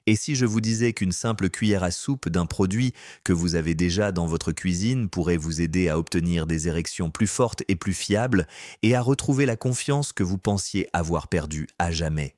Et si je vous disais qu'une simple cuillère à soupe d'un produit que vous avez déjà dans votre cuisine pourrait vous aider à obtenir des érections plus fortes et plus fiables et à retrouver la confiance que vous pensiez avoir perdue à jamais?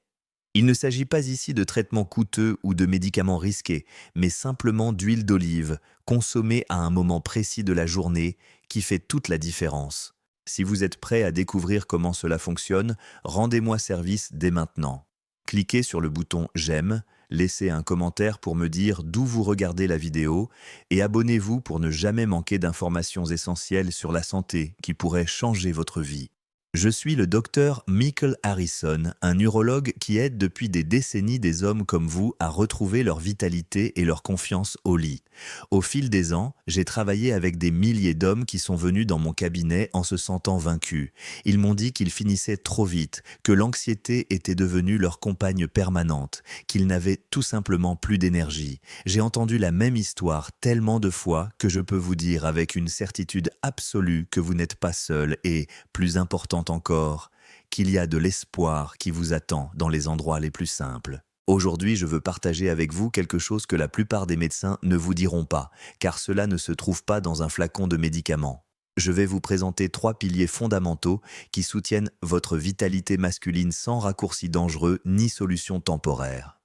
Il ne s'agit pas ici de traitements coûteux ou de médicaments risqués, mais simplement d'huile d'olive, consommée à un moment précis de la journée, qui fait toute la différence. Si vous êtes prêt à découvrir comment cela fonctionne, rendez-moi service dès maintenant. Cliquez sur le bouton «J'aime», laissez un commentaire pour me dire d'où vous regardez la vidéo et abonnez-vous pour ne jamais manquer d'informations essentielles sur la santé qui pourraient changer votre vie. Je suis le docteur Michael Harrison, un urologue qui aide depuis des décennies des hommes comme vous à retrouver leur vitalité et leur confiance au lit. Au fil des ans, j'ai travaillé avec des milliers d'hommes qui sont venus dans mon cabinet en se sentant vaincus. Ils m'ont dit qu'ils finissaient trop vite, que l'anxiété était devenue leur compagne permanente, qu'ils n'avaient tout simplement plus d'énergie. J'ai entendu la même histoire tellement de fois que je peux vous dire avec une certitude absolue que vous n'êtes pas seul et, plus important encore, qu'il y a de l'espoir qui vous attend dans les endroits les plus simples. Aujourd'hui, je veux partager avec vous quelque chose que la plupart des médecins ne vous diront pas, car cela ne se trouve pas dans un flacon de médicaments. Je vais vous présenter 3 piliers fondamentaux qui soutiennent votre vitalité masculine sans raccourci dangereux ni solution temporaire.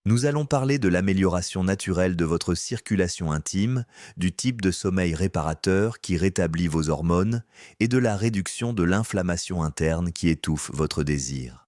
Nous allons parler de l'amélioration naturelle de votre circulation intime, du type de sommeil réparateur qui rétablit vos hormones et de la réduction de l'inflammation interne qui étouffe votre désir.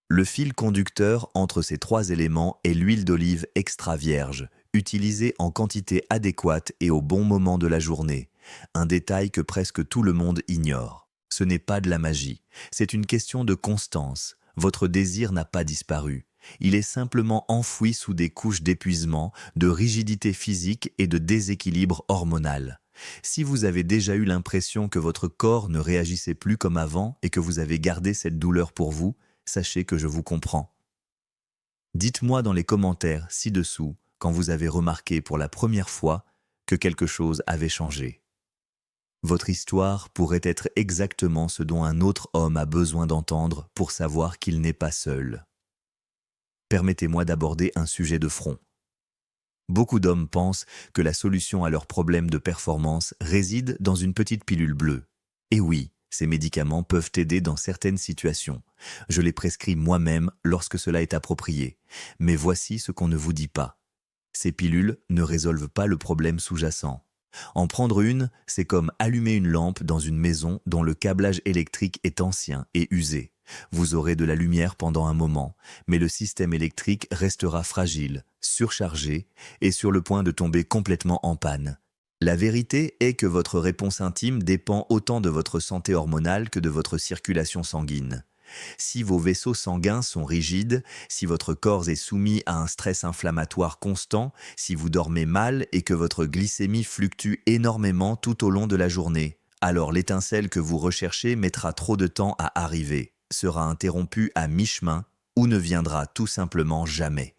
Le fil conducteur entre ces 3 éléments est l'huile d'olive extra vierge, utilisée en quantité adéquate et au bon moment de la journée, un détail que presque tout le monde ignore. Ce n'est pas de la magie, c'est une question de constance. Votre désir n'a pas disparu. Il est simplement enfoui sous des couches d'épuisement, de rigidité physique et de déséquilibre hormonal. Si vous avez déjà eu l'impression que votre corps ne réagissait plus comme avant et que vous avez gardé cette douleur pour vous, sachez que je vous comprends. Dites-moi dans les commentaires ci-dessous quand vous avez remarqué pour la première fois que quelque chose avait changé. Votre histoire pourrait être exactement ce dont un autre homme a besoin d'entendre pour savoir qu'il n'est pas seul. Permettez-moi d'aborder un sujet de front. Beaucoup d'hommes pensent que la solution à leurs problèmes de performance réside dans une petite pilule bleue. Et oui, ces médicaments peuvent aider dans certaines situations. Je les prescris moi-même lorsque cela est approprié. Mais voici ce qu'on ne vous dit pas. Ces pilules ne résolvent pas le problème sous-jacent. En prendre une, c'est comme allumer une lampe dans une maison dont le câblage électrique est ancien et usé. Vous aurez de la lumière pendant un moment, mais le système électrique restera fragile, surchargé et sur le point de tomber complètement en panne. La vérité est que votre réponse intime dépend autant de votre santé hormonale que de votre circulation sanguine. Si vos vaisseaux sanguins sont rigides, si votre corps est soumis à un stress inflammatoire constant, si vous dormez mal et que votre glycémie fluctue énormément tout au long de la journée, alors l'étincelle que vous recherchez mettra trop de temps à arriver, sera interrompue à mi-chemin ou ne viendra tout simplement jamais.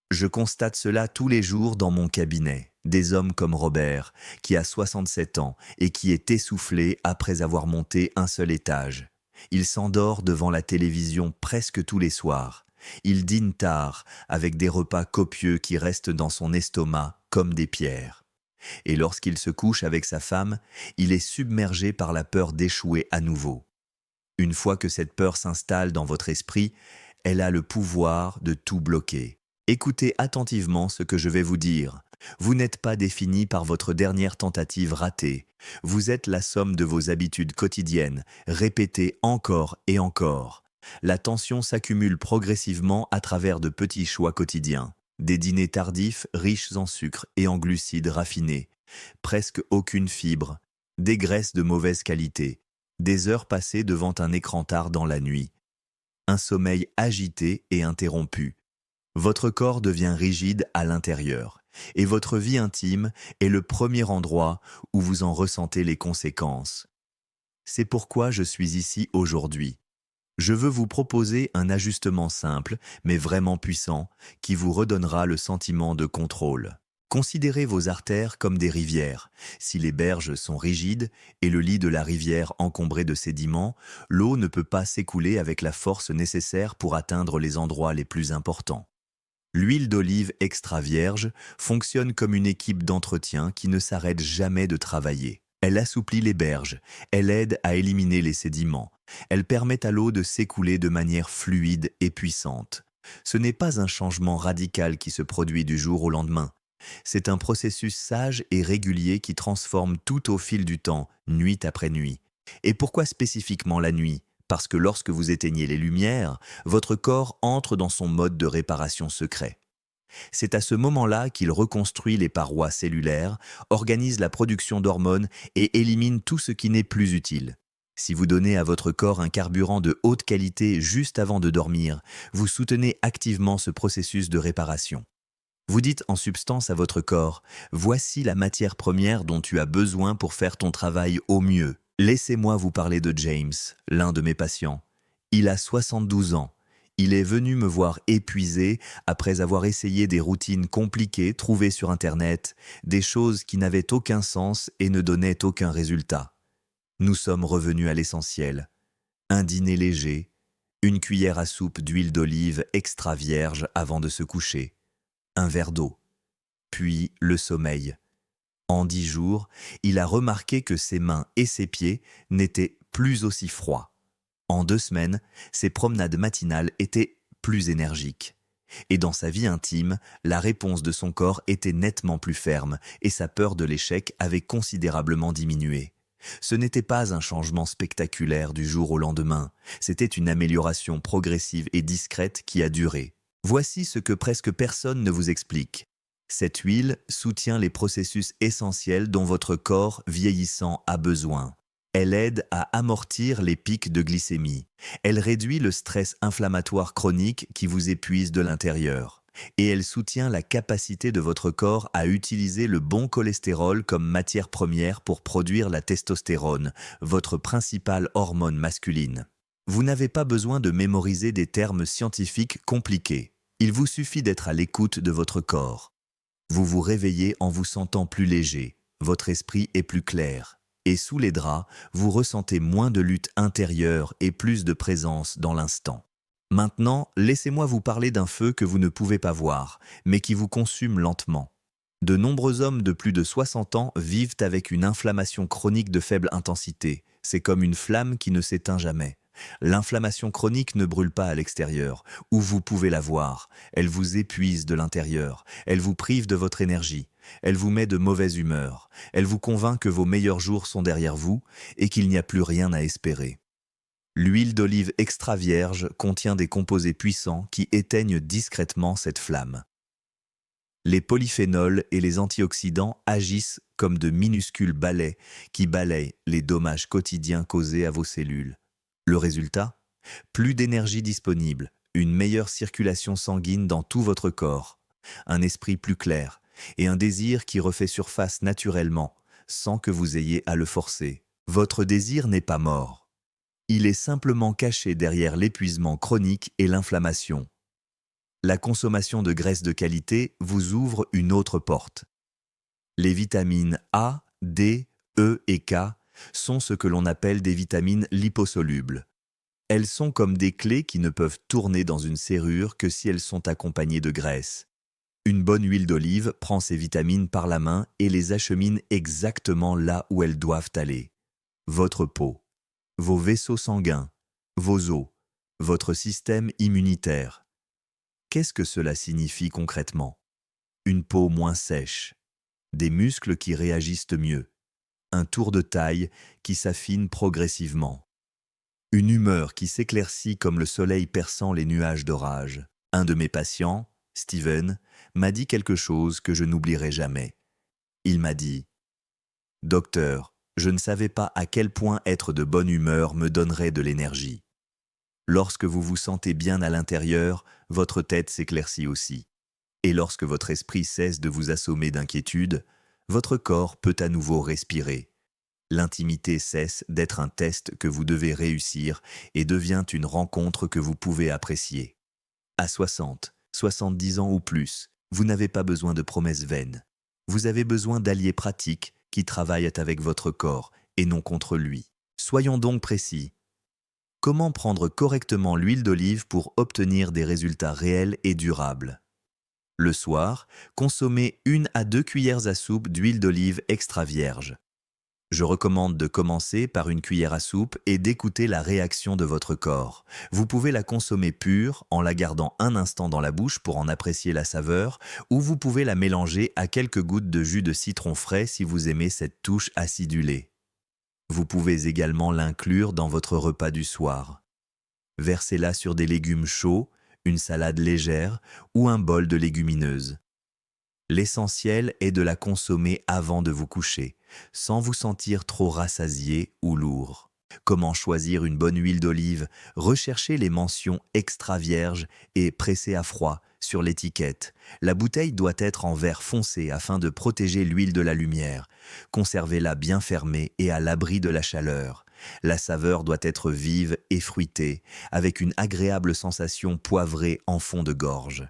Je constate cela tous les jours dans mon cabinet. Des hommes comme Robert, qui a 67 ans et qui est essoufflé après avoir monté un seul étage. Il s'endort devant la télévision presque tous les soirs. Il dîne tard, avec des repas copieux qui restent dans son estomac comme des pierres. Et lorsqu'il se couche avec sa femme, il est submergé par la peur d'échouer à nouveau. Une fois que cette peur s'installe dans votre esprit, elle a le pouvoir de tout bloquer. Écoutez attentivement ce que je vais vous dire. Vous n'êtes pas défini par votre dernière tentative ratée. Vous êtes la somme de vos habitudes quotidiennes, répétées encore et encore. La tension s'accumule progressivement à travers de petits choix quotidiens. Des dîners tardifs riches en sucre et en glucides raffinés. Presque aucune fibre. Des graisses de mauvaise qualité. Des heures passées devant un écran tard dans la nuit. Un sommeil agité et interrompu. Votre corps devient rigide à l'intérieur et votre vie intime est le premier endroit où vous en ressentez les conséquences. C'est pourquoi je suis ici aujourd'hui. Je veux vous proposer un ajustement simple, mais vraiment puissant, qui vous redonnera le sentiment de contrôle. Considérez vos artères comme des rivières. Si les berges sont rigides et le lit de la rivière encombré de sédiments, l'eau ne peut pas s'écouler avec la force nécessaire pour atteindre les endroits les plus importants. L'huile d'olive extra vierge fonctionne comme une équipe d'entretien qui ne s'arrête jamais de travailler. Elle assouplit les berges, elle aide à éliminer les sédiments, elle permet à l'eau de s'écouler de manière fluide et puissante. Ce n'est pas un changement radical qui se produit du jour au lendemain. C'est un processus sage et régulier qui transforme tout au fil du temps, nuit après nuit. Et pourquoi spécifiquement la nuit? Parce que lorsque vous éteignez les lumières, votre corps entre dans son mode de réparation secret. C'est à ce moment-là qu'il reconstruit les parois cellulaires, organise la production d'hormones et élimine tout ce qui n'est plus utile. Si vous donnez à votre corps un carburant de haute qualité juste avant de dormir, vous soutenez activement ce processus de réparation. Vous dites en substance à votre corps, voici la matière première dont tu as besoin pour faire ton travail au mieux. Laissez-moi vous parler de James, l'un de mes patients. Il a 72 ans. Il est venu me voir épuisé après avoir essayé des routines compliquées trouvées sur Internet, des choses qui n'avaient aucun sens et ne donnaient aucun résultat. Nous sommes revenus à l'essentiel. Un dîner léger, une cuillère à soupe d'huile d'olive extra vierge avant de se coucher, un verre d'eau, puis le sommeil. En 10 jours, il a remarqué que ses mains et ses pieds n'étaient plus aussi froids. En 2 semaines, ses promenades matinales étaient plus énergiques. Et dans sa vie intime, la réponse de son corps était nettement plus ferme et sa peur de l'échec avait considérablement diminué. Ce n'était pas un changement spectaculaire du jour au lendemain, c'était une amélioration progressive et discrète qui a duré. Voici ce que presque personne ne vous explique. Cette huile soutient les processus essentiels dont votre corps vieillissant a besoin. Elle aide à amortir les pics de glycémie. Elle réduit le stress inflammatoire chronique qui vous épuise de l'intérieur. Et elle soutient la capacité de votre corps à utiliser le bon cholestérol comme matière première pour produire la testostérone, votre principale hormone masculine. Vous n'avez pas besoin de mémoriser des termes scientifiques compliqués. Il vous suffit d'être à l'écoute de votre corps. Vous vous réveillez en vous sentant plus léger, votre esprit est plus clair. Et sous les draps, vous ressentez moins de lutte intérieure et plus de présence dans l'instant. Maintenant, laissez-moi vous parler d'un feu que vous ne pouvez pas voir, mais qui vous consume lentement. De nombreux hommes de plus de 60 ans vivent avec une inflammation chronique de faible intensité. C'est comme une flamme qui ne s'éteint jamais. L'inflammation chronique ne brûle pas à l'extérieur, où vous pouvez la voir. Elle vous épuise de l'intérieur, elle vous prive de votre énergie, elle vous met de mauvaise humeur, elle vous convainc que vos meilleurs jours sont derrière vous et qu'il n'y a plus rien à espérer. L'huile d'olive extra vierge contient des composés puissants qui éteignent discrètement cette flamme. Les polyphénols et les antioxydants agissent comme de minuscules balais qui balayent les dommages quotidiens causés à vos cellules. Le résultat? Plus d'énergie disponible, une meilleure circulation sanguine dans tout votre corps, un esprit plus clair et un désir qui refait surface naturellement, sans que vous ayez à le forcer. Votre désir n'est pas mort. Il est simplement caché derrière l'épuisement chronique et l'inflammation. La consommation de graisses de qualité vous ouvre une autre porte. Les vitamines A, D, E et K sont ce que l'on appelle des vitamines liposolubles. Elles sont comme des clés qui ne peuvent tourner dans une serrure que si elles sont accompagnées de graisse. Une bonne huile d'olive prend ces vitamines par la main et les achemine exactement là où elles doivent aller. Votre peau, vos vaisseaux sanguins, vos os, votre système immunitaire. Qu'est-ce que cela signifie concrètement? Une peau moins sèche, des muscles qui réagissent mieux, un tour de taille qui s'affine progressivement, une humeur qui s'éclaircit comme le soleil perçant les nuages d'orage. Un de mes patients, Steven, m'a dit quelque chose que je n'oublierai jamais. Il m'a dit « Docteur, je ne savais pas à quel point être de bonne humeur me donnerait de l'énergie. » Lorsque vous vous sentez bien à l'intérieur, votre tête s'éclaircit aussi. Et lorsque votre esprit cesse de vous assommer d'inquiétude, votre corps peut à nouveau respirer. L'intimité cesse d'être un test que vous devez réussir et devient une rencontre que vous pouvez apprécier. À 60, 70 ans ou plus, vous n'avez pas besoin de promesses vaines. Vous avez besoin d'alliés pratiques qui travaillent avec votre corps et non contre lui. Soyons donc précis. Comment prendre correctement l'huile d'olive pour obtenir des résultats réels et durables? Le soir, consommez 1 à 2 cuillères à soupe d'huile d'olive extra vierge. Je recommande de commencer par une cuillère à soupe et d'écouter la réaction de votre corps. Vous pouvez la consommer pure en la gardant un instant dans la bouche pour en apprécier la saveur, ou vous pouvez la mélanger à quelques gouttes de jus de citron frais si vous aimez cette touche acidulée. Vous pouvez également l'inclure dans votre repas du soir. Versez-la sur des légumes chauds, une salade légère ou un bol de légumineuses. L'essentiel est de la consommer avant de vous coucher, sans vous sentir trop rassasié ou lourd. Comment choisir une bonne huile d'olive? Recherchez les mentions extra vierge et pressée à froid sur l'étiquette. La bouteille doit être en verre foncé afin de protéger l'huile de la lumière. Conservez-la bien fermée et à l'abri de la chaleur. La saveur doit être vive et fruitée, avec une agréable sensation poivrée en fond de gorge.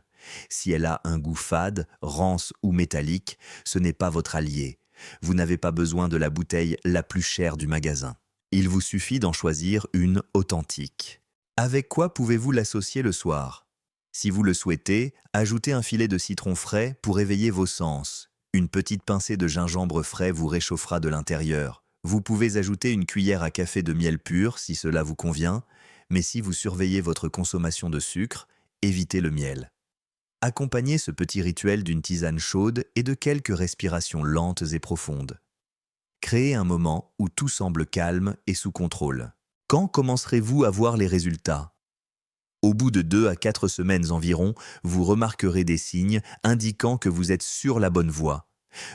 Si elle a un goût fade, rance ou métallique, ce n'est pas votre allié. Vous n'avez pas besoin de la bouteille la plus chère du magasin. Il vous suffit d'en choisir une authentique. Avec quoi pouvez-vous l'associer le soir? Si vous le souhaitez, ajoutez un filet de citron frais pour éveiller vos sens. Une petite pincée de gingembre frais vous réchauffera de l'intérieur. Vous pouvez ajouter une cuillère à café de miel pur si cela vous convient, mais si vous surveillez votre consommation de sucre, évitez le miel. Accompagnez ce petit rituel d'une tisane chaude et de quelques respirations lentes et profondes. Créez un moment où tout semble calme et sous contrôle. Quand commencerez-vous à voir les résultats? Au bout de 2 à 4 semaines environ, vous remarquerez des signes indiquant que vous êtes sur la bonne voie.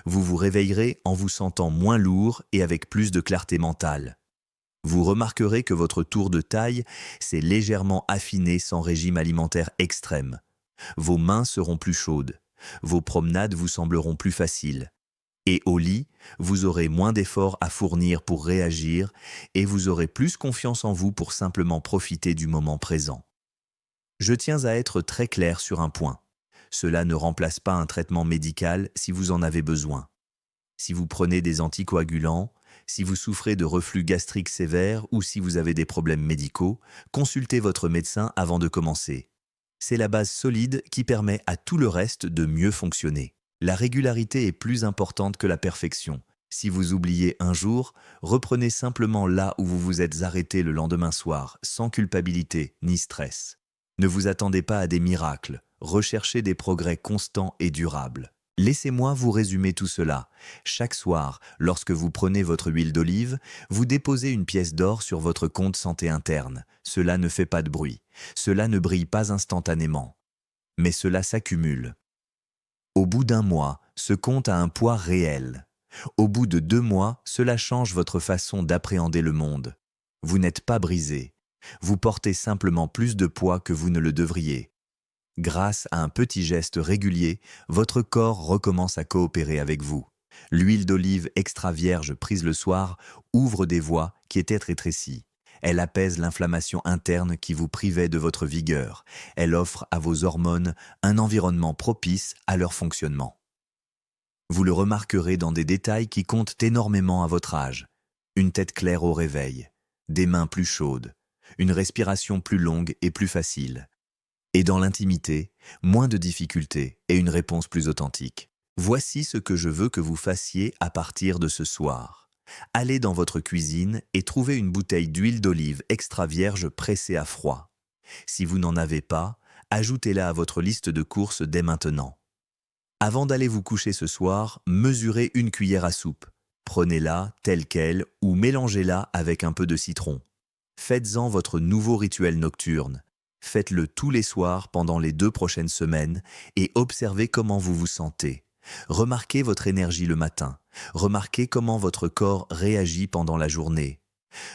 Vous vous réveillerez en vous sentant moins lourd et avec plus de clarté mentale. Vous remarquerez que votre tour de taille s'est légèrement affiné sans régime alimentaire extrême. Vos mains seront plus chaudes, vos promenades vous sembleront plus faciles. Et au lit, vous aurez moins d'efforts à fournir pour réagir et vous aurez plus confiance en vous pour simplement profiter du moment présent. Je tiens à être très clair sur un point. Cela ne remplace pas un traitement médical si vous en avez besoin. Si vous prenez des anticoagulants, si vous souffrez de reflux gastrique sévère ou si vous avez des problèmes médicaux, consultez votre médecin avant de commencer. C'est la base solide qui permet à tout le reste de mieux fonctionner. La régularité est plus importante que la perfection. Si vous oubliez un jour, reprenez simplement là où vous vous êtes arrêté le lendemain soir, sans culpabilité ni stress. Ne vous attendez pas à des miracles, recherchez des progrès constants et durables. Laissez-moi vous résumer tout cela. Chaque soir, lorsque vous prenez votre huile d'olive, vous déposez une pièce d'or sur votre compte santé interne. Cela ne fait pas de bruit. Cela ne brille pas instantanément. Mais cela s'accumule. Au bout d'un mois, ce compte a un poids réel. Au bout de 2 mois, cela change votre façon d'appréhender le monde. Vous n'êtes pas brisé. Vous portez simplement plus de poids que vous ne le devriez. Grâce à un petit geste régulier, votre corps recommence à coopérer avec vous. L'huile d'olive extra vierge prise le soir ouvre des voies qui étaient rétrécies. Elle apaise l'inflammation interne qui vous privait de votre vigueur. Elle offre à vos hormones un environnement propice à leur fonctionnement. Vous le remarquerez dans des détails qui comptent énormément à votre âge. Une tête claire au réveil, des mains plus chaudes, une respiration plus longue et plus facile. Et dans l'intimité, moins de difficultés et une réponse plus authentique. Voici ce que je veux que vous fassiez à partir de ce soir. Allez dans votre cuisine et trouvez une bouteille d'huile d'olive extra vierge pressée à froid. Si vous n'en avez pas, ajoutez-la à votre liste de courses dès maintenant. Avant d'aller vous coucher ce soir, mesurez 1 cuillère à soupe. Prenez-la telle qu'elle ou mélangez-la avec un peu de citron. Faites-en votre nouveau rituel nocturne. Faites-le tous les soirs pendant les 2 prochaines semaines et observez comment vous vous sentez. Remarquez votre énergie le matin. Remarquez comment votre corps réagit pendant la journée.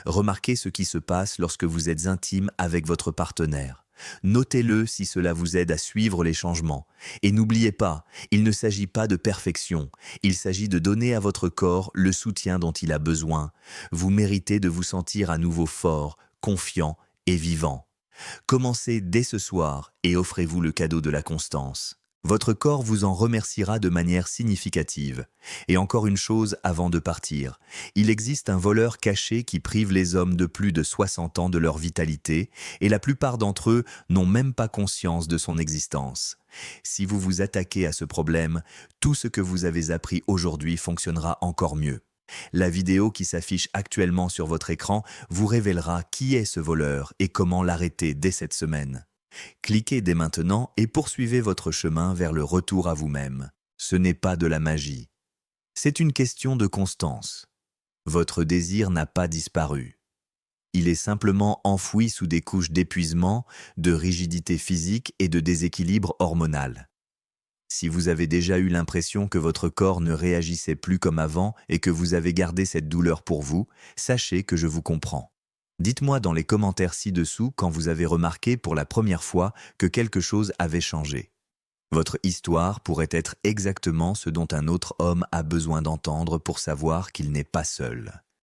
Remarquez ce qui se passe lorsque vous êtes intime avec votre partenaire. Notez-le si cela vous aide à suivre les changements. Et n'oubliez pas, il ne s'agit pas de perfection. Il s'agit de donner à votre corps le soutien dont il a besoin. Vous méritez de vous sentir à nouveau fort, confiant et vivant. Commencez dès ce soir et offrez-vous le cadeau de la constance. Votre corps vous en remerciera de manière significative. Et encore une chose avant de partir. Il existe un voleur caché qui prive les hommes de plus de 60 ans de leur vitalité, et la plupart d'entre eux n'ont même pas conscience de son existence. Si vous vous attaquez à ce problème, tout ce que vous avez appris aujourd'hui fonctionnera encore mieux. La vidéo qui s'affiche actuellement sur votre écran vous révélera qui est ce voleur et comment l'arrêter dès cette semaine. Cliquez dès maintenant et poursuivez votre chemin vers le retour à vous-même. Ce n'est pas de la magie. C'est une question de constance. Votre désir n'a pas disparu. Il est simplement enfoui sous des couches d'épuisement, de rigidité physique et de déséquilibre hormonal. Si vous avez déjà eu l'impression que votre corps ne réagissait plus comme avant et que vous avez gardé cette douleur pour vous, sachez que je vous comprends. Dites-moi dans les commentaires ci-dessous quand vous avez remarqué pour la première fois que quelque chose avait changé. Votre histoire pourrait être exactement ce dont un autre homme a besoin d'entendre pour savoir qu'il n'est pas seul.